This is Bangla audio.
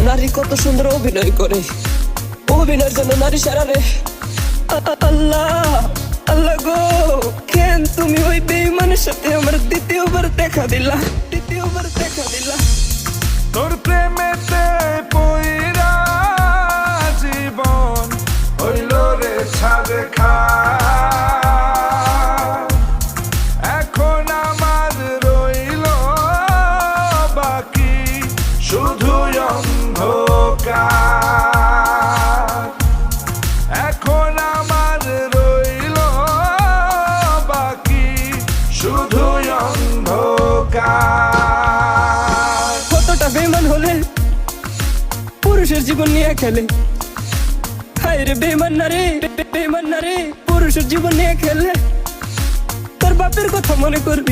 নারী কত সুন্দর অভিনয় করে, অভিনয়ের জন্য নারী সারা রে। আল্লাহ আল্লাহ গো, কেন তুমি ওই বেঈমানের সাথে আমার দ্বিতীয়বার দেখা দিলা, দ্বিতীয়বার দেখা দিলা। তোর প্রেমেতে পইরা জীবন হইল রে ছাড়ে খা। এখন আমার রইল বাকি শুধু অন্ধকার। এখন আমার রইল বাকি শুধু অন্ধকার। কতটা বেঈমান হলে পুরুষের জীবন নিয়ে খেলে। হায় রে বেঈমান নারী, বেঈমান নারী পুরুষের জীবন নিয়ে খেলে। তোর বাপের কথা মনে করবি।